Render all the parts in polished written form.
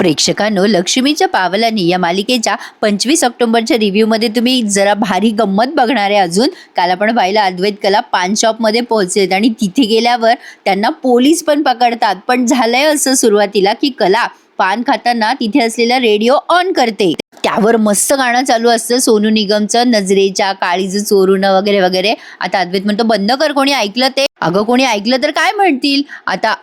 प्रेक्षकांनो, लक्ष्मीच्या पावलांनी या मालिकेच्या 25 ऑक्टोबरच्या रिव्ह्यूमध्ये तुम्ही जरा भारी गंमत बघणार आहे. अजून काल आपण पाहिलं अद्वैत कला पान शॉपमध्ये पोहोचलेत आणि तिथे गेल्यावर त्यांना पोलीस पण पकडतात. पण झालंय असं सुरुवातीला की कला पान खाताना तिथे असलेला रेडिओ ऑन करते. त्यावर मस्त गाणं चालू असतं सोनू निगमचं, नजरेच्या काळीज चोरून वगैरे वगैरे. आता अद्वैत म्हणतो बंद कर, कोणी ऐकलं ते. अगं कोणी ऐकलं तर काय म्हणतील. आता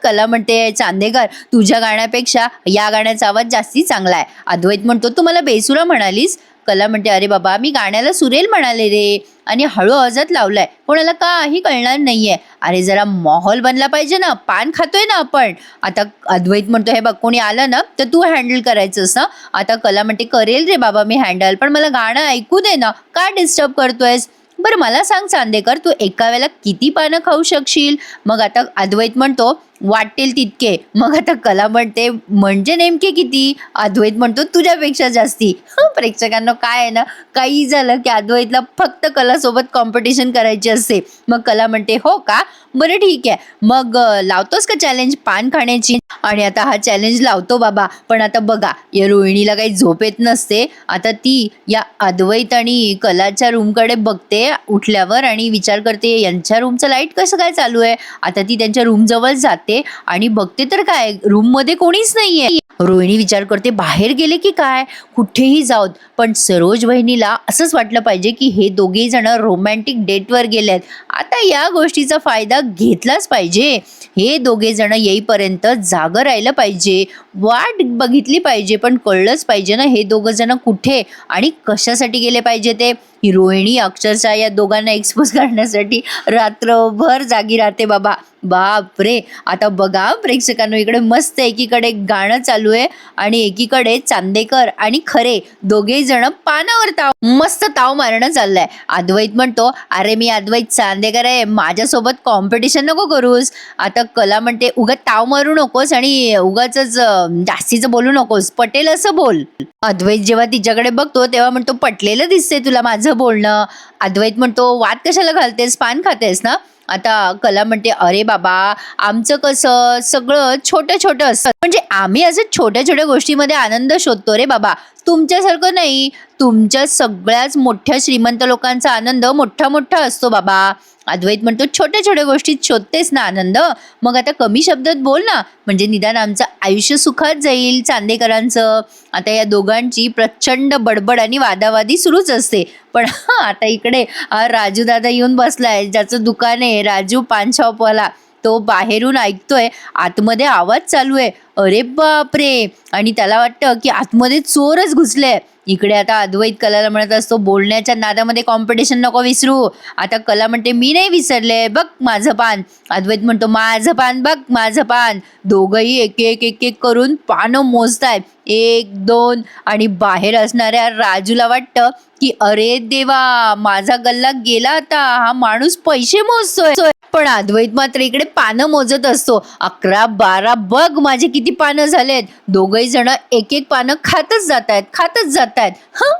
कला म्हणते चांदेकर तुझ्या गाण्यापेक्षा या गाण्याचा आवाज जास्ती चांगला आहे. अद्वैत म्हणतो तू मला बेसुरा म्हणालीस. कला म्हणते अरे बाबा मी गाण्याला सुरेल म्हणाले रे, आणि हळू आवाजात लावलाय, कोणाला काही कळणार नाहीये. अरे जरा माहोल बनला पाहिजे ना, पान खातोय ना आपण. आता अद्वैत म्हणतो हे बघ कोणी आलं ना तर तू हँडल करायचंस ना. आता कला म्हणते करेल रे बाबा मी हँडल, पण मला गाणं ऐकू दे ना, का डिस्टर्ब करतोयस. बरं मला सांग चांदेकर तू एका वेळेला किती पानं खाऊ शकशील. मग आता अद्वैत म्हणतो वाटेल तितके. मग आता कला म्हणते म्हणजे नेमके किती. अद्वैत म्हणतो तुझ्यापेक्षा जास्ती. प्रेक्षकांना काय आहे ना, काही झालं की अद्वैतला फक्त कलासोबत कॉम्पिटिशन करायची असते. मग कला म्हणते हो का, बरं ठीक आहे, मग लावतोस का चॅलेंज पान खाण्याची. आणि आता हा चॅलेंज लावतो बाबा. पण आता बघा या रोहिणीला काही झोप येत नसते. आता ती या अद्वैत आणि कलाच्या रूमकडे बघते उठल्यावर आणि विचार करते यांच्या रूमचं लाईट कसं काय चालू आहे. आता ती त्यांच्या रूम जवळ जाते आणि बघते तर काय रूम मध्ये कोणीच नाहीये. रोहिणी विचार करते बाहेर गेले की काय, कुठेही जाऊत. पण सरोज वहिनीला असंच वाटलं पाहिजे की हे दोघे जण रोमॅन्टिक डेटवर गेलेत. आता या गोष्टीचा फायदा घेतलाच पाहिजे. हे दोघे जण येईपर्यंत जागं राहिलं पाहिजे, वाट बघितली पाहिजे, पण कळलंच पाहिजे ना हे दोघं जण कुठे आणि कशासाठी गेले पाहिजे ते. ही रोहिणी अक्षरशः या दोघांना एक्सपोज करण्यासाठी रात्रभर जागी राहते बाबा. बापरे. आता बघा प्रेक्षकांनो, इकडे मस्त एकीकडे गाणं चालू आहे आणि एकीकडे चांदेकर आणि खरे दोघे जण पानावर मस्त ताव मारणं चाललंय. अद्वैत म्हणतो अरे मी अद्वैत चांदेकर आहे, माझ्यासोबत कॉम्पिटिशन नको करूस. आता कला म्हणते उगाच ताव मारू नकोस आणि उगाच जास्तीचं बोलू नकोस, पटेल असं बोल. अद्वैत जेव्हा तिच्याकडे बघतो तेव्हा म्हणतो पटलेलं दिसते तुला माझं बोलणं. अद्वैत म्हणतो वाद कशाला घालतेस, पान खातेस ना. आता कला म्हणते अरे बाबा आमचं कसं सगळं छोटं छोटं असतं, म्हणजे आम्ही असं छोट्या छोट्या गोष्टीमध्ये आनंद शोधतो रे बाबा, तुमच्यासारखं नाही. तुमच्या सगळ्याच मोठ्या श्रीमंत लोकांचा आनंद मोठा मोठा असतो बाबा. अद्वैत म्हणतो छोट्या छोट्या गोष्टीत शोधतेस ना आनंद, मग आता कमी शब्दात बोल ना, म्हणजे निदान आमचं आयुष्य सुखात जाईल चांदेकरांचं. आता या दोघांची प्रचंड बडबड आणि वादावादी सुरूच असते. पण आता इकडे राजू दादा येऊन बसलाय, ज्याचं दुकान आहे राजू पान शॉपवाला. तो बाहेरून ऐकतोय आतमध्ये आवाज चालू आहे. अरे बापरे. आणि त्याला वाटतं की आतमध्ये चोरच घुसले. इकडे आता अद्वैत कलाला म्हणत असतो बोलण्याच्या नादामध्ये कॉम्पिटिशन नको विसरू. आता कला म्हणते मी नाही विसरले, बघ माझं पान. अद्वैत म्हणतो माझं पान बघ माझं पान. दोघंही एक एक एक एक करून पानं मोजतायत, 1 2. आणि बाहेर असणाऱ्या राजूला वाटतं की अरे देवा माझा गल्ला गेला, आता हा माणूस पैसे मोजतोय. पण अद्वैत मात्र इकडे पानं मोजत असतो. 11 12 बघ माझे किती पानं झालेत. दोघही जण एक एक पानं खातच जातायत.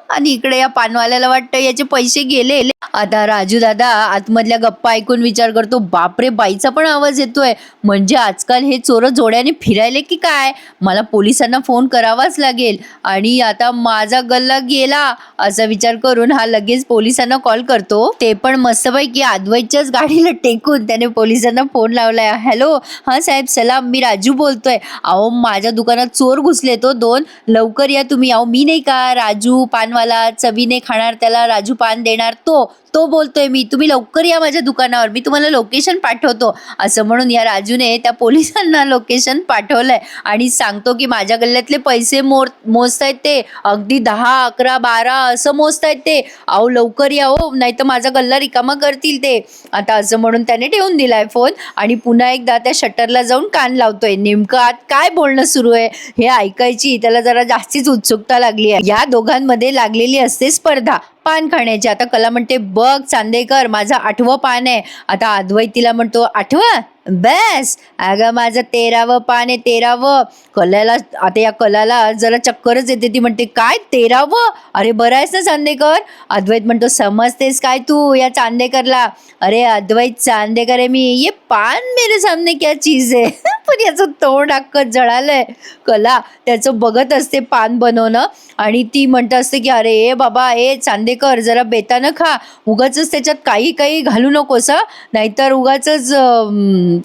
आणि इकडे या पानवाल्याला वाटतं याचे पैसे गेले. आता राजू दादा आतमधल्या गप्पा ऐकून विचार करतो बापरे बाईचा पण आवाज येतोय, म्हणजे आजकाल हे चोर जोड्याने फिरायले की काय. मला पोलिसांना फोन करावाच लागेल आणि आता माझा गल्ला गेला असा विचार करून हा लगेच पोलिसांना कॉल करतो. ते पण मस्तपैकी अद्वैतच्याच गाडीला टेकून त्याने पोलिसांना फोन लावलाय. हॅलो हा साहेब सलाम, मी राजू बोलतोय. अहो माझ्या दुकानात चोर घुसले तो 2, लवकर या तुम्ही. अहो मी नाही का राजू पानवाला, चवीने खाणार त्याला राजू पान देणार तो बोलतोय मी, तुम्ही लवकर या माझ्या दुकानावर, मी तुम्हाला लोकेशन पाठवतो. असं म्हणून या राजूने त्या पोलिसांना लोकेशन पाठवलंय आणि सांगतो की माझ्या गल्ल्यातले पैसे मोजतायत ते, अगदी 10 11 12 असं मोजतायत ते. अहो लवकर या हो, नाही तर माझा गल्ला रिकामा करतील ते. आता असं म्हणून त्याने ठेवून दिलाय फोन आणि पुन्हा एकदा त्या शटरला जाऊन कान लावतोय. नेमकं आत काय बोलणं सुरू आहे हे ऐकायची त्याला जरा जास्तीच उत्सुकता लागली आहे. या दोघांमध्ये लागलेली असते स्पर्धा पान खाण्याची. आता कला म्हणते बघ चांदेकर माझा 8वं पान आहे. आता अद्वैत तिला म्हणतो 8वं बस, अगं माझं 13वं पान आहे 13वं. कलाला आता या कलाला जरा चक्करच येते. ती म्हणते काय 13वं, अरे बरं आहेस ना चांदेकर. अद्वैत म्हणतो समजतेस काय तू या चांदेकरला. अरे अद्वैत चांदेकर आहे मी, ये पान मेरे सामने क्या चीज है. पण याचं तोंड अख्खं जळालंय. कला त्याचं बघत असते पान बनवणं आणि ती म्हणत असते की अरे ए बाबा ए चांदेकर जरा बेतानं खा, उगाचच त्याच्यात काही काही घालू नकोस हं, नाहीतर उगाचच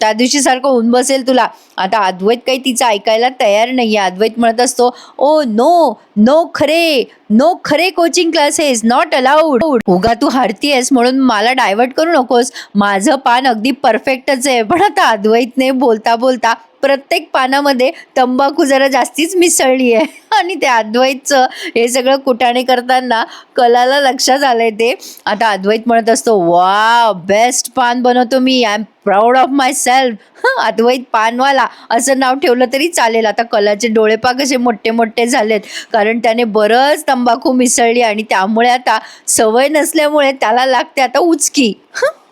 त्या दिवशी सारखं होऊन बसेल तुला. आता अद्वैत काही तिचं ऐकायला तयार नाहीये. अद्वैत म्हणत असतो, ओ नो नो खरे, नो खरे कोचिंग क्लासेस नॉट अलाउड. उगा तू हारतीयस म्हणून मला डायव्हर्ट करू नकोस. माझं पान अगदी परफेक्टच आहे. पण आता अद्वैतने बोलता बोलता प्रत्येक पानामध्ये तंबाखू जरा जास्तीच मिसळली आहे आणि त्या अद्वैतचं हे सगळं कुटाणे करताना कलाला लक्षात आलंय ते. आता अद्वैत म्हणत असतो, वा बेस्ट पान बनवतो मी, I am proud of myself. Advait पानवाला असं नाव ठेवलं तरी चालेल. आता कलाचे डोळे पाक असे मोठे मोठे झालेत, कारण त्याने बरंच तंबाखू मिसळली आणि त्यामुळे आता सवय नसल्यामुळे त्याला लागते आता उचकी.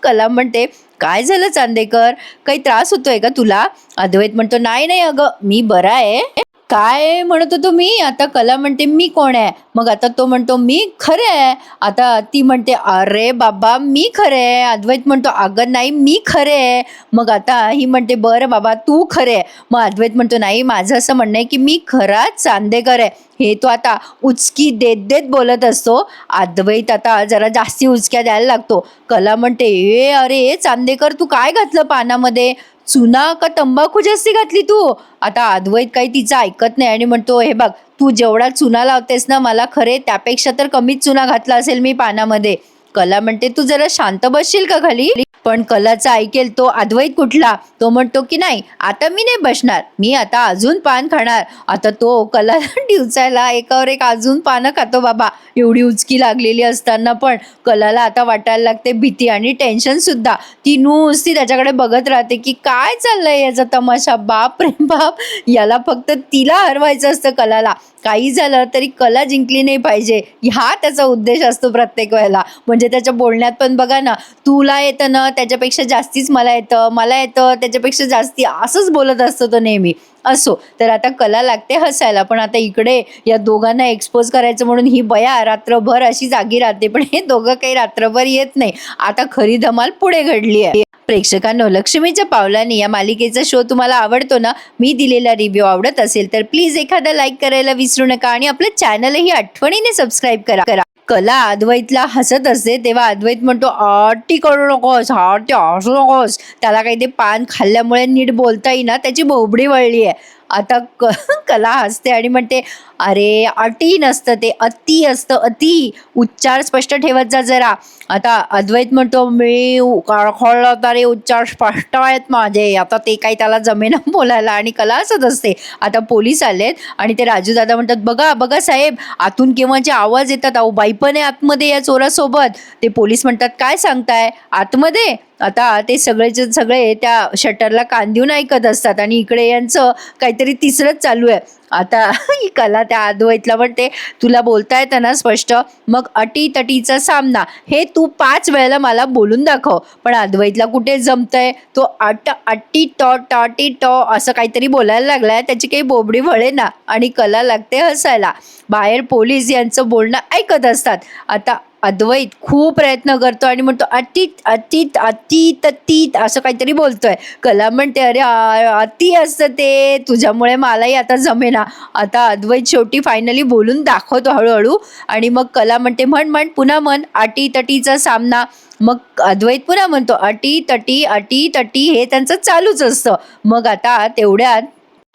कला म्हणते, काय झालं चांदेकर, काही त्रास होतोय का तुला? अद्वैत म्हणतो, नाही नाही अगं मी बरा आहे. काय म्हणत होतो मी? आता कला म्हणते, मी कोण आहे? मग आता तो म्हणतो, मी खरे आहे. आता ती म्हणते, अरे बाबा मी खरे आहे. अद्वैत म्हणतो, अगं नाही मी खरे आहे. मग आता ही म्हणते, बरं बाबा तू खरे आहे. मग अद्वैत म्हणतो, नाही माझं असं म्हणणं आहे की मी खराच चांदेकर आहे. हे तो आता उचकी देत देत बोलत असतो. अद्वैत आता जरा जास्ती उचक्या द्यायला लागतो. कला म्हणते, ए अरे चांदेकर तू काय घातलं पानामध्ये? चुना का तंबाखू जास्ती घातली तू? आता अद्वैत काही तिचं ऐकत नाही आणि म्हणतो, हे बघ तू जेवढा चुना लावतेस ना मला खरे त्यापेक्षा तर कमीच चुना घातला असेल मी पानामध्ये. कला म्हणते, तू जरा शांत बसशील का खाली? पण कलाचा ऐकेल तो अद्वैत कुठला, तो म्हणतो की नाही आता मी नाही बसणार, मी आता अजून पान खाणार. आता तो कलाला डिवचायला एकावर एक अजून पानं खातो बाबा. एवढी उचकी लागलेली असताना पण कलाला आता वाटायला लागते भीती आणि टेन्शन सुद्धा. ती नुसती त्याच्याकडे बघत राहते की काय चाललंय याचा तमाशा. बाप रे बाप, याला फक्त तिला हरवायचं असतं कलाला. काही झालं तरी कला जिंकली नाही पाहिजे, हा त्याचा उद्देश असतो प्रत्येक वेळेला. म्हणजे त्याच्या बोलण्यात पण बघा ना, तुला येतं ना त्याच्यापेक्षा जास्तीच मला येतं, मला येतं त्याच्यापेक्षा जास्ती, असंच बोलत असतो तो नेहमी. असो तर आता कला लागते हसायला. पण आता इकडे या दोघांना एक्सपोज करायचं म्हणून ही बया रात्रभर अशी जागी राहते. पण हे दोघं काही रात्रभर येत नाही. आता खरी धमाल पुढे घडली आहे. प्रेक्षकांनो, लक्ष्मीच्या पावलांनी या मालिकेचा शो तुम्हाला आवडतो ना? मी दिलेला रिव्ह्यू आवडत असेल तर प्लीज एखादा लाईक करायला विसरू नका आणि आपलं चॅनलही आठवणीने सबस्क्राईब करा. कला अद्वैतला हसत असते तेव्हा अद्वैत म्हणतो, आटी करू नकोस, हाटी हसू नकोस. त्याला काही ते पान खाल्ल्यामुळे नीट बोलता येईना, त्याची बोबडी वळली आहे. आता कला हसते आणि म्हणते, अरे अटी नसतं ते, अति असतं, अति. उच्चार स्पष्ट ठेवत जा जरा. आता अद्वैत म्हणतो, मी काळखोळला तरी उच्चार स्पष्ट आहेत माझे. आता ते काही त्याला जमेना बोलायला आणि कला हसत असते. आता पोलीस आलेत आणि ते राजू दादा म्हणतात, बघा बघा साहेब, आतून केव्हाचे आवाज येतात. अहो बाई पण आहे आतमध्ये या चोरासोबत. ते पोलीस म्हणतात, काय सांगताय आतमध्ये? आता ते सगळेचे सगळे त्या शटरला कान देऊन ऐकत असतात आणि इकडे यांचं काहीतरी तिसरंच चालू आहे. आता ही कला त्या अद्वैतला म्हणते, तुला बोलता येतं ना स्पष्ट, मग अटी तटीचा सामना हे तू 5 वेळेला मला बोलून दाखव. पण अद्वैतला कुठे जमतंय, तो अट्टी टॉ टॉटी टॉ असं काहीतरी बोलायला लागलाय. त्याची काही बोबडी वळे ना आणि कला लागते हसायला. बाहेर पोलीस यांचं बोलणं ऐकत असतात. आता अद्वैत खूप प्रयत्न करतो आणि म्हणतो, अतीत अतीत अतीत अतीत असं काहीतरी बोलतोय. कला म्हणते, अरे अति असतं ते, तुझ्यामुळे मलाही आता जमेना. आता अद्वैत शेवटी फायनली बोलून दाखवतो हळूहळू आणि मग कला म्हणते, म्हण म्हण पुन्हा म्हण, अटी तटीचा सामना. मग अद्वैत पुन्हा म्हणतो, अटी तटी हे त्यांचं चालूच असतं. मग आता तेवढ्यात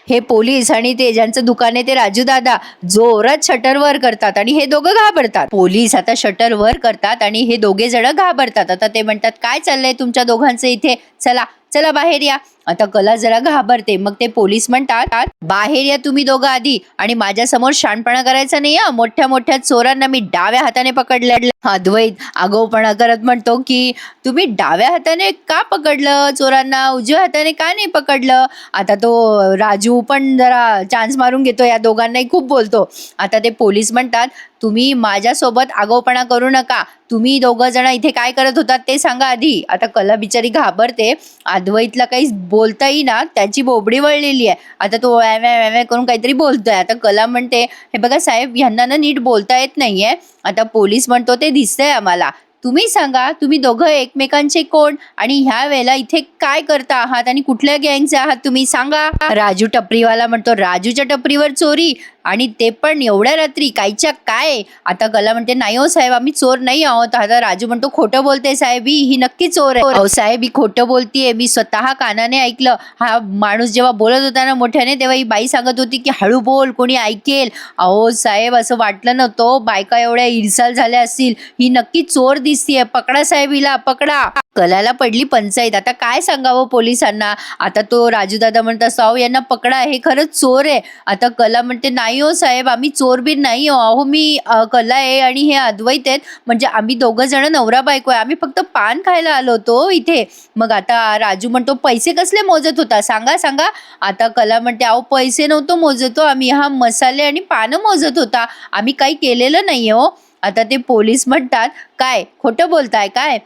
हे पोलीस आणि ते ज्यांचं दुकान आहे ते राजू दादा जोरात शटर वर करतात आणि हे दोघं घाबरतात. पोलीस आता शटर वर करतात आणि हे दोघे जण घाबरतात. आता ते म्हणतात, काय चाललंय तुमच्या दोघांचं इथे, चला चला बाहेर या. आता कला जरा घाबरते. मग ते पोलीस म्हणतात, बाहेर या तुम्ही दोघं आधी आणि माझ्या समोर शाणपणा करायचा नाही. मोठ्या मोठ्या चोरांना मी डाव्या हाताने पकडले. अद्वैत आगाऊपणा करत म्हणतो की तुम्ही डाव्या हाताने का पकडलं चोरांना, उजव्या हाताने का नाही पकडलं? आता तो राजू पण जरा चान्स मारून घेतो, या दोघांनाही खूप बोलतो. आता ते पोलीस म्हणतात, तुम्ही माझ्यासोबत आगाऊपणा करू नका, तुम्ही दोघं जण इथे काय करत होतात ते सांगा आधी. आता कला बिचारी घाबरते. अद्वैतला काही बोलता येईना, त्याची बोबडी वळलेली आहे. आता तो व्या करून काहीतरी बोलतोय. आता कला म्हणते, हे बघा साहेब, ह्यांना ना नीट बोलता येत नाहीये. आता पोलीस म्हणतो, ते दिसतंय आम्हाला, तुम्ही सांगा, तुम्ही दोघं एकमेकांचे कोण आणि ह्या वेळेला इथे काय करता आहात आणि कुठल्या गँगचे आहात तुम्ही सांगा. राजू टपरीवाला म्हणतो, राजूच्या टपरीवर चोरी आणि ते पण एवढ्या रात्री कायच्या काय. आता कला म्हणते, नाही हो साहेब, आम्ही चोर नाही आहोत. आता राजू म्हणतो, खोटं बोलते साहेब, ही नक्की चोर आहे. अहो साहेब, ही खोटं बोलतीये, मी स्वतः कानाने ऐकलं. हा माणूस जेव्हा बोलत होता ना मोठ्याने, तेव्हा ही बाई सांगत होती की हळू बोल, कोणी ऐकेल. अहो साहेब, असं वाटलं नव्हतं, बायका एवढ्या इरसाल झाल्या असतील. ही नक्की चोर दिसतीये, पकडा साहेब हिला, पकडा. कलाला पडली पंचायत. आता काय सांगावं पोलिसांना. आता तो राजू दादा म्हणत असतो, अहो यांना पकडा, हे खरंच चोर आहे. आता कला म्हणते, नाही हो साहेब, आम्ही चोर बी नाही हो. अहो मी कला आहे आणि हे अद्वैत आहेत, म्हणजे आम्ही दोघं जण नवरा बायको आहे, आम्ही फक्त पान खायला आलो होतो इथे. मग आता राजू म्हणतो, पैसे कसले मोजत होता सांगा सांगा. आता कला म्हणते, अहो पैसे नव्हतो मोजतो आम्ही, हा मसाले आणि पानं मोजत होता, आम्ही काही केलेलं नाही हो. आता ते पोलीस म्हणतात, काय खोटं बोलताय काय.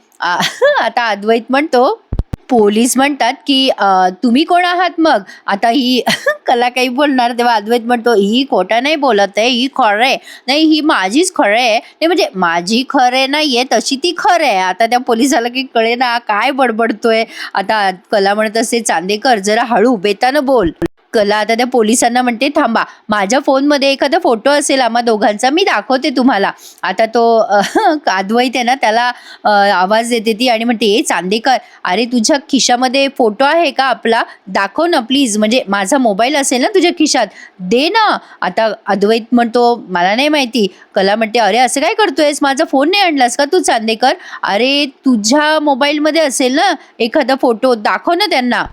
आता अद्वैत म्हणतो, पोलीस म्हणतात की तुम्ही कोण आहात मग. आता ही कला काही बोलणार, तेव्हा अद्वैत म्हणतो, ही खोटं नाही बोलत आहे, ही खरं आहे. नाही, ही माझीच खरं आहे. नाही म्हणजे माझी खरे नाहीये, तशी ती खरं आहे. आता त्या पोलिसाला की कळे ना काय बडबडतोय. आता कला म्हणत असते, चांदेकर जरा हळू बेतानं बोल. कला आता त्या पोलिसांना म्हणते, थांबा, माझ्या फोनमध्ये एखादा फोटो असेल आम्हा दोघांचा, मी दाखवते तुम्हाला. आता तो अद्वैत आहे ना, त्याला आवाज देते ती आणि म्हणते, ए चांदेकर, अरे तुझ्या खिशामध्ये फोटो आहे का आपला, दाखव ना प्लीज, म्हणजे माझा मोबाईल असेल ना तुझ्या खिशात, दे ना. आता अद्वैत म्हणतो, मला नाही माहिती. कला म्हणते, अरे असं काय करतोयस, माझा फोन नाही आणलास का तू चांदेकर. अरे तुझ्या मोबाईलमध्ये असेल ना एखादा फोटो, दाखव ना त्यांना.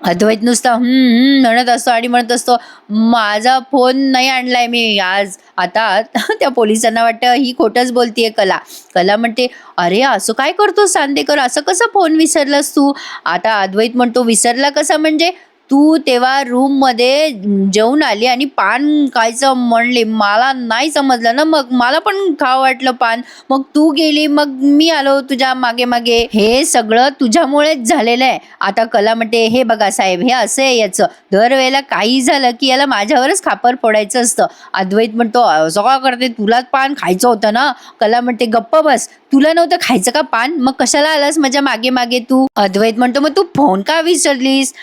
अद्वैत नुसता म्हणत असतो आणि म्हणत असतो, माझा फोन नाही आणलाय मी आज. आता त्या पोलिसांना वाटतं ही खोटंच बोलतीये कला. कला म्हणते, अरे असं काय करतो चांदेकर, असं कसं फोन विसरलास तू. आता अद्वैत म्हणतो, विसरला कसा म्हणजे, तू तेव्हा रूम मध्ये जेवून आली आणि पान खायचं म्हणले, मला नाही समजलं ना, मग मला पण खावं वाटलं पान, मग तू गेली, मग मी आलो तुझ्या मागे मागे, हे सगळं तुझ्यामुळेच झालेलं आहे. आता कला म्हणते, हे बघा साहेब, हे असं आहे याचं, दरवेळेला काही झालं की याला माझ्यावरच खापर फोडायचं असतं. अद्वैत म्हणतो, असं का करते, तुलाच पान खायचं होतं ना. कला म्हणते, गप्प बस, तुला नव्हतं खायचं का पान, मग कशाला आलास माझ्या मागे मागे तू. अद्वैत म्हणतो, मग तू फोन का विसरलीस.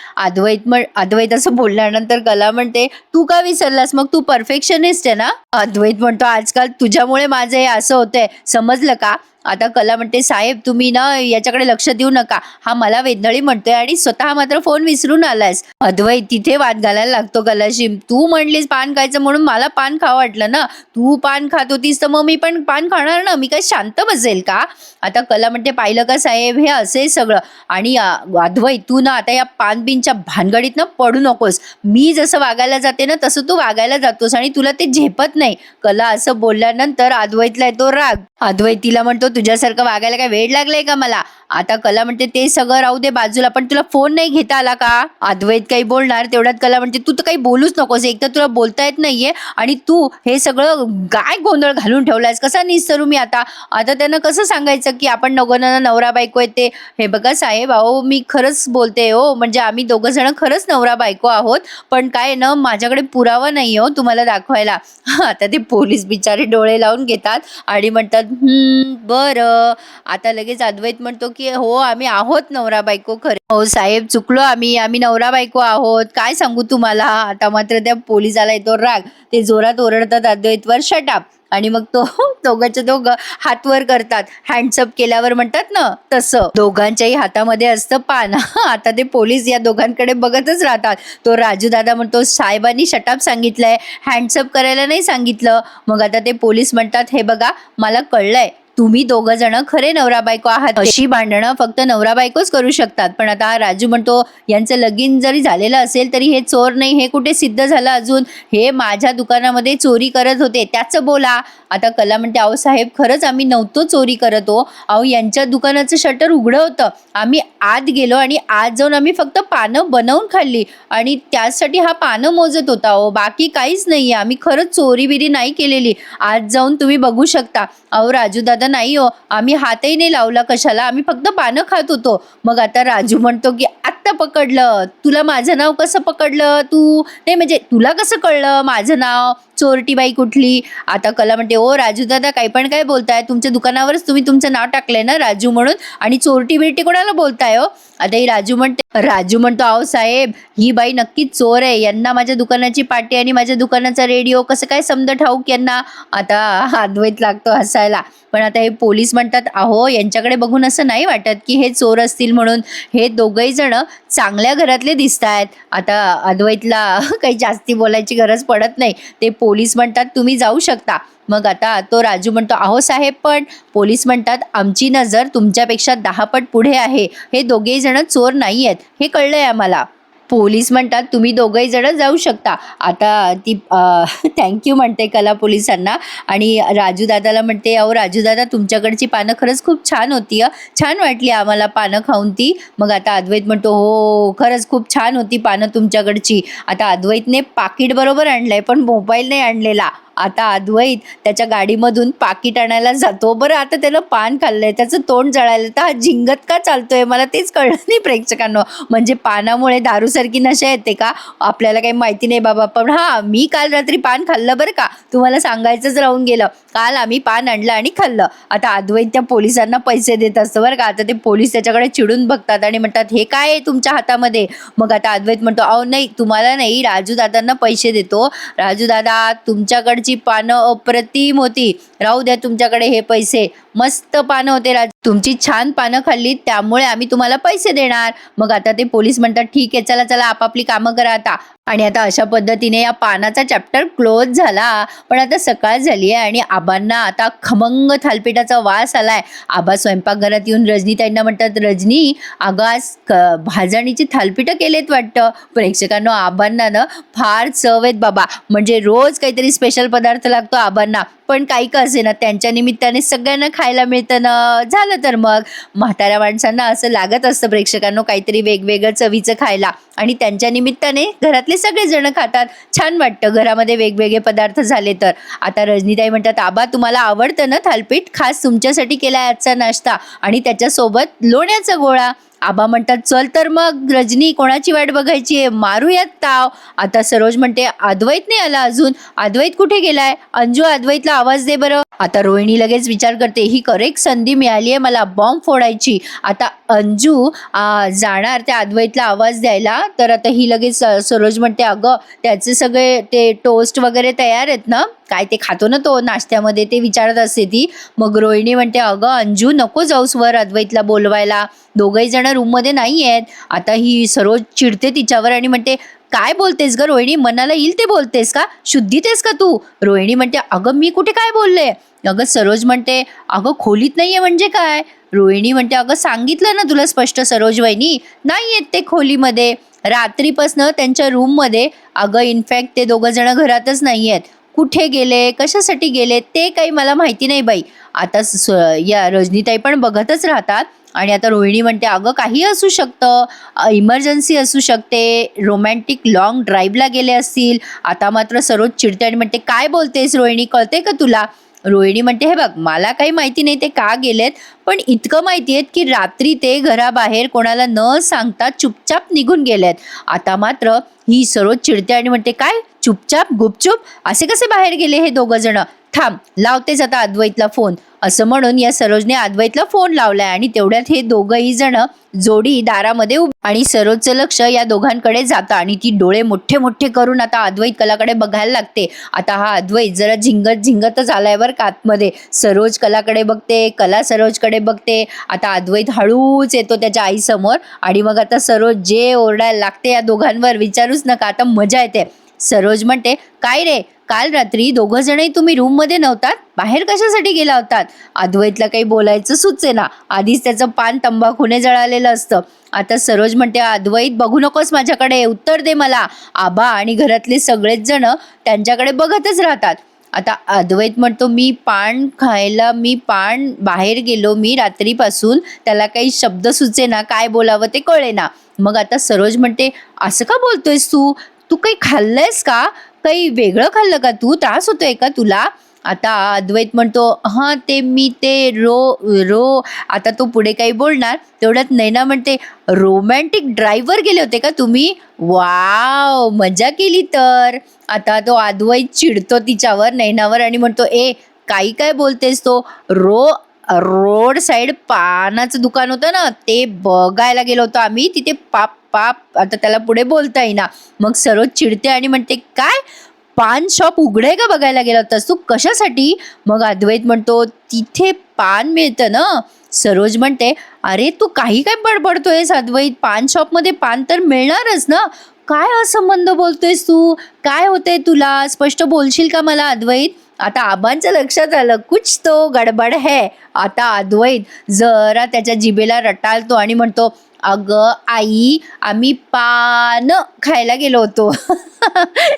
अद्वैत असं बोलल्यानंतर कला म्हणते, तू का विसरलास, मग तू परफेक्शनिस्ट आहे ना. अद्वैत म्हणतो, आजकाल तुझ्यामुळे माझं हे असं होतंय, समजलं का. आता कला म्हणते, साहेब तुम्ही ना याच्याकडे लक्ष देऊ नका, हा मला वेदनळी म्हणतोय आणि स्वतः मात्र फोन विसरून आलायस. अद्वैत तिथे वाद घालायला लागतो कलाशी, तू म्हणलीस पान खायचं म्हणून मला पान खावं वाटलं ना, तू पान खात होतीस तर मग मी पण पान खाणार ना, मी काय शांत बसेल का. आता कला म्हणते, पाहिलं का साहेब, हे असे सगळं. आणि अद्वैत, तू ना आता या पानबिनच्या भानगडीत ना पडू नकोस, मी जसं वागायला जाते ना तसं तू वागायला जातोस आणि तुला ते झेपत नाही. कला असं बोलल्यानंतर अद्वैतला येतो राग. अद्वैत तिला म्हणतो, तुझ्यासारखं वागायला काय वेळ लागलाय का मला. आता कला म्हणते, ते सगळं राहू दे बाजूला, पण तुला फोन नाही घेता आला का. अद्वैत काही बोलणार, तेवढ्यात कला म्हणते, तू तर काही बोलूच नकोस, एक तर तुला बोलता येत नाहीये आणि तू हे सगळं काय गोंधळ घालून ठेवलायस, कसा निस्तरू मी आता. आता त्यांना कसं सांगायचं की आपण दोघांना नवरा बायको आहे ते. हे बघा साहेब, अहो मी खरंच बोलते हो, म्हणजे आम्ही दोघं जण खरंच नवरा बायको आहोत, पण काय ना माझ्याकडे पुरावा नाही हो तुम्हाला दाखवायला. आता ते पोलीस बिचारे डोळे लावून घेतात आणि म्हणतात, बरं. आता लगेच अद्वैत म्हणतो की हो, आम्ही आहोत नवरा बायको खरे. हो साहेब, चुकलो आम्ही नवरा बायको आहोत, काय सांगू तुम्हाला. आता मात्र त्या पोलिसाला येतो राग, ते जोरात ओरडतात अद्वैतवर, शटअप. आणि मग तो दोघांच्या दोघं हात वर करतात, हँड्सअप केल्यावर म्हणतात ना तसं. दोघांच्याही हातामध्ये असतं पान. आता ते पोलीस या दोघांकडे बघतच राहतात. तो राजू दादा म्हणतो, साहेबांनी शटअप सांगितलंय, हँड्सअप करायला नाही सांगितलं. मग आता ते पोलीस म्हणतात, हे बघा मला कळलंय, तुम्ही दोघं जण खरे नवरा बायको आहात, अशी भांडणं फक्त नवरा बायकोच करू शकतात. पण आता राजू म्हणतो, यांचं लगीन जरी झालेलं असेल तरी हे चोर नाही, हे कुठे सिद्ध झालं अजून, हे माझ्या दुकानामध्ये चोरी करत होते, त्याचं बोला. आता कला म्हणते, अहो साहेब, खरंच आम्ही नव्हतो चोरी करत हो, अहो यांच्या दुकानाचं शटर उघडं होतं, आम्ही आत गेलो आणि आत जाऊन आम्ही फक्त पानं बनवून खाल्ली आणि त्यासाठी हा पानं मोजत होता हो, बाकी काहीच नाहीये, आम्ही खरंच चोरी बिरी नाही केलेली, आत जाऊन तुम्ही बघू शकता. अहो राजू दादा, नाही हो, आम्ही हातही नाही लावला कशाला, आम्ही फक्त पानं खात होतो. मग आता राजू म्हणतो की आत्ता पकडलं, तुला माझं नाव कसं पकडलं तू, नाही म्हणजे तुला कसं कळलं माझं नाव, चोरटी बाई कुठली. आता कला म्हणते, ओ राजू दादा काही पण काय बोलताय, तुमच्या दुकानावरच तुम्ही तुमचं नाव टाकलंय ना राजू म्हणून, आणि चोरटी बिरटी कोणाला बोलताय हो. आता ही राजू म्हणतो, अहो साहेब ही बाई नक्कीच चोर आहे, यांना माझ्या दुकानाची पाटी आणि माझ्या दुकानाचा रेडिओ कसं काय समजा ठाऊक यांना. आता अद्वैत लागतो हसायला. पण आता हे पोलीस म्हणतात, अहो यांच्याकडे बघून असं नाही वाटत की हे चोर असतील म्हणून, हे दोघही जण चांगल्या घरातले दिसत आहेत. आता अद्वैतला काही जास्ती बोलायची गरज पडत नाही. ते पोलीस म्हणतात तुम्ही जाऊ शकता. मग आता तो राजू म्हणतो, अहो साहेब पण पोलीस म्हणतात आमची नजर तुमच्यापेक्षा 10 पट पुढे आहे, हे दोघेही जण चोर नाही आहेत हे कळलंय आम्हाला. पोलीस म्हणतात तुम्ही दोघंही जण जाऊ शकता. आता ती थँक्यू म्हणते कला पोलिसांना आणि राजू दादाला म्हणते, अहो राजू दादा तुमच्याकडची पानं खरंच खूप छान होती, छान वाटली आम्हाला पानं खाऊन ती. मग आता अद्वैत म्हणतो, हो खरंच खूप छान होती पानं तुमच्याकडची. आता अद्वैतने पाकिट बरोबर आणलंय पण मोबाईल नाही आणलेला. आता अद्वैत त्याच्या गाडीमधून पाकिट आणायला जातो. बरं आता त्यानं पान खाल्लंय, त्याचं तोंड जळायला, तर हा झिंगत का चालतोय मला तेच कळलं नाही प्रेक्षकांनो. म्हणजे पानामुळे दारूसारखी नशा येते का आपल्याला काही माहिती नाही बाबा. पण हा मी काल रात्री पान खाल्लं बरं का, तुम्हाला सांगायचंच राहून गेलं. काल आम्ही पान आणलं आणि खाल्लं. आता अद्वैत त्या पोलिसांना पैसे देत असतं बरं का. आता ते पोलीस त्याच्याकडे चिडून बघतात आणि म्हणतात, हे काय आहे तुमच्या हातामध्ये. मग आता अद्वैत म्हणतो, अहो नाही तुम्हाला नाही, राजू दादांना पैसे देतो. राजू दादा तुमच्याकडची पानं अप्रतिम होती, राहू द्या तुमच्याकडे हे पैसे, मस्त पानं होते राजू, तुमची छान पानं खाल्ली त्यामुळे आम्ही तुम्हाला पैसे देणार. मग आता ते पोलीस म्हणतात, ठीक आहे चला चला आपापली कामं करा आता. आणि आता अशा पद्धतीने या पानाचा चॅप्टर क्लोज झाला. पण आता सकाळ झाली आहे आणि आबांना आता खमंग थालपीठाचा वास आलाय. आबा स्वयंपाकघरात येऊन रजनीताईंना म्हणतात, रजनी अगं आज भाजणीची थालपीठं केलेत वाटतं. प्रेक्षकांनो आबांना ना फार चव आहेत बाबा, म्हणजे रोज काहीतरी स्पेशल पदार्थ लागतो आबांना. पण काही का असे ना त्यांच्या निमित्ताने सगळ्यांना खायला मिळतं ना. झालं तर मग म्हाताऱ्या माणसांना असं लागत असतं प्रेक्षकांनो काहीतरी वेगवेगळं चवीचं खायला, आणि त्यांच्या निमित्ताने घरातले सगळे जण खातात, छान वाटतं घरामध्ये वेगवेगळे पदार्थ झाले तर. आता रजनीताई म्हणतात, आबा तुम्हाला आवडतं ना थालपीठ, खास तुमच्यासाठी केलाय आजचा नाश्ता आणि त्याच्यासोबत लोण्याचा गोळा. आबा म्हणतात, चल तर मग रजनी कोणाची वाट बघायची आहे, मारूयात ताव. आता सरोज म्हणते, अद्वैत नाही आला अजून, अद्वैत कुठे गेलाय, अंजू अद्वैतला आवाज दे बरं. आता रोहिणी लगेच विचार करते, ही करेक्ट संधी मिळाली आहे मला बॉम्ब फोडायची. आता अंजू जाणार त्या अद्वैतला आवाज द्यायला. तर आता ही लगेच सरोज म्हणते, अगं त्याचे सगळे ते टोस्ट वगैरे तयार आहेत ना, काय ते खातो ना तो नाश्त्यामध्ये, ते विचारत असते ती. मग रोहिणी म्हणते, अगं अंजू नको जाऊस वर अद्वैतला बोलवायला, दोघही जण रूममध्ये नाही आहेत. आता ही सरोज चिडते तिच्यावर आणि म्हणते, काय बोलतेस ग रोहिणी, मनाला येईल ते बोलतेस का, शुद्धीतेस का तू. रोहिणी म्हणते, अगं मी कुठे काय बोलले. अगं सरोज म्हणते, अगं खोलीत नाहीये म्हणजे काय. रोहिणी म्हणते, अगं सांगितलं ना तुला स्पष्ट सरोज वहिनी, नाही येत ते खोलीमध्ये, रात्रीपासनं त्यांच्या रूममध्ये. अगं इनफॅक्ट ते दोघं जण घरातच नाही आहेत, कुठे गेले कशासाठी गेले ते काही मला माहिती नाही बाई. आता या रजनीताई पण बघतच राहतात. आणि आता रोहिणी म्हणते, अगं काही असू शकतं, इमर्जन्सी असू शकते, रोमॅन्टिक लॉंग ड्राईव्हला गेले असतील. आता मात्र सरोज चिडते आणि म्हणते, काय बोलतेस रोहिणी, कळते का तुला. रोहिणी म्हणते, हे बघ मला काही माहिती नाही ते का गेलेत, पण इतकं माहिती आहे की रात्री ते घराबाहेर कोणाला न सांगता चुपचाप निघून गेलेत. आता मात्र ही सरोज चिडते आणि म्हणते, काय चुपचाप गुपचूप असे कसे बाहेर गेले हे दोघं जण, थांब लावतेच आता अद्वैतला फोन. असं म्हणून या सरोजने अद्वैतला फोन लावलाय आणि तेवढ्यात हे दोघंही जण जोडी दारामध्ये आणि सरोजचं लक्ष या दोघांकडे जातं आणि ती डोळे मोठे मोठे करून आता अद्वैत कलाकडे बघायला लागते. आता हा अद्वैत जरा झिंगतच आलाय बरं का आतमध्ये. सरोज कलाकडे बघते, कला सरोजकडे बघते. आता अद्वैत हळूच येतो त्याच्या आईसमोर आणि मग आता सरोज जे ओरडायला लागते या दोघांवर विचारूच नका, आता मजा येते. सरोज म्हणते, काय रे काल रात्री दोघं जणही तुम्ही रूममध्ये नव्हतात, बाहेर कशासाठी गेला होतात. अद्वैतला काही बोलायचं सुचे ना, आधीच त्याचं पान तंबाखूने जळालेलं असतं. आता सरोज म्हणते, अद्वैत बघू नकोस माझ्याकडे, उत्तर दे मला. आबा आणि घरातले सगळेच जण त्यांच्याकडे बघतच राहतात. आता अद्वैत म्हणतो, मी पान बाहेर गेलो मी रात्रीपासून, त्याला काही शब्द सुचे ना, काय बोलावं ते कळे ना. मग आता सरोज म्हणते, असं का बोलतोयस तू, तू काही खाल्लंयस का, काही वेगळं खाल्लं का तू, त्रास होतोय का तुला. आता अद्वैत म्हणतो, हां, ते रो आता तो पुढे काही बोलणार, तेवढ्यात नैना म्हणते, "रोमॅन्टिक ड्राईव्हवर गेले होते का तुम्ही? वॉव! मजा केली तर." आता तो अद्वैत चिडतो तिच्यावर, नैनावर आणि म्हणतो, "ए, काही काय बोलतेस तो? रोड साइड पानाचं दुकान होतं ना, ते बघायला गेलो होतो आम्ही. तिथे पाप पाप." आता त्याला पुढे बोलता येईना. मग सरोज चिडते आणि म्हणते, "काय? पान शॉप उघडंय का बघायला गेला होतास तू? कशासाठी?" मग अद्वैत म्हणतो, "तिथे पान मिळतं ना." सरोज म्हणते, "अरे तू काही काय बडबडतोयस अद्वैत? पान शॉपमध्ये पान तर मिळणारच ना. काय असंबंध बोलतोयस तू? काय होतंय तुला? स्पष्ट बोलशील का मला अद्वैत?" आता आबांच्या लक्षात आलं, कुछ तो गडबड है. आता अद्वैत जरा त्याच्या जिभेला रटाळतो आणि म्हणतो, "अगं आई, आम्ही पान खायला गेलो होतो."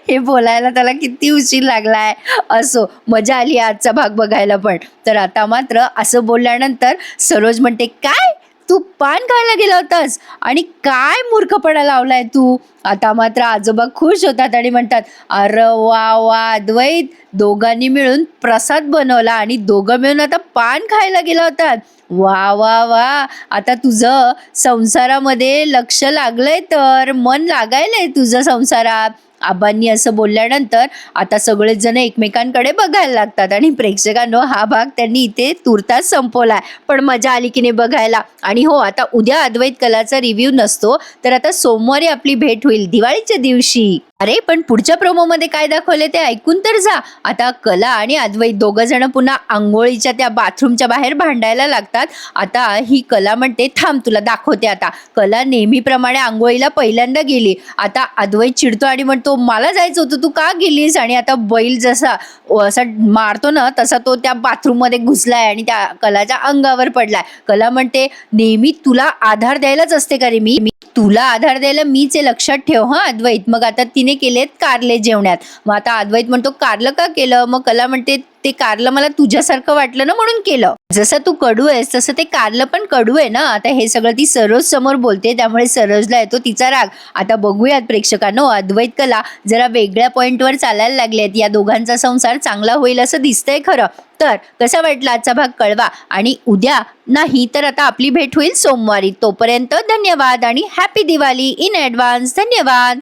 हे बोलायला त्याला किती उशीर लागलाय. असो, मजा आली आजचा भाग बघायला पण. तर आता मात्र असं बोलल्यानंतर सरोज म्हणते, "काय? तू पान खायला गेला होतास? आणि काय मूर्खपणा लावलाय तू?" आता मात्र आजोबा खुश होतात आणि म्हणतात, "अरे वा वा अद्वैत, दोघांनी मिळून प्रसाद बनवला आणि दोघं मिळून आता पान खायला गेला होतात. वा वा वा, आता तुझं संसारामध्ये लक्ष लागलंय, तर मन लागायलंय तुझं संसारात." आबांनी असं बोलल्यानंतर आता सगळेच जण एकमेकांकडे बघायला लागतात आणि प्रेक्षकांनो, हा भाग त्यांनी इथे तुर्तास संपवलाय. पण मजा आली की नाही बघायला. आणि हो, आता उद्या अद्वैत कलाचा रिव्ह्यू नसतो, तर आता सोमवारी आपली भेट होईल दिवाळीच्या दिवशी. अरे पण पुढच्या प्रोमोमध्ये काय दाखवले ते ऐकून तर जा. आता कला आणि अद्वैत दोघं जण पुन्हा अंघोळीच्या त्या बाथरूमच्या बाहेर भांडायला लागतात. आता ही कला म्हणते, "थांब, तुला दाखवते आता." कला नेहमीप्रमाणे अंघोळीला पहिल्यांदा गेली. आता अद्वैत चिडतो आणि म्हणतो, "मला जायचं होतं, तू का गेलीस?" आणि आता बैल जसा असा मारतो ना, तसा तो त्या बाथरूममध्ये घुसलाय आणि त्या कलाच्या अंगावर पडलाय. कला म्हणते, "नेहमी तुला आधार द्यायलाच असते का रे मी? तुला आधार द्यायला मीच आहे, लक्षात ठेव हां अद्वैत." मग आता तिने केलेत कारले जेवण्यात. मग आता अद्वैत म्हणतो, "कारलं का केलं?" मग कला म्हणते, "ते कारलं मला तुझ्यासारखं वाटलं ना, म्हणून केलं. जसं तू कडू आहेस तसं ते कारलं पण कडू आहे ना." आता हे सगळं ती सरोज समोर बोलते, त्यामुळे सरोजला येतो तिचा राग. आता बघूयात प्रेक्षकांनो, अद्वैत कला जरा वेगळ्या पॉईंटवर चालायला लागलेत. या दोघांचा संसार चांगला होईल असं दिसतंय खरं. तर कसा वाटला आजचा भाग कळवा आणि उद्या नाही तर आता आपली भेट होईल सोमवारी. तोपर्यंत धन्यवाद आणि हॅपी दिवाळी इन ॲडव्हान्स. धन्यवाद.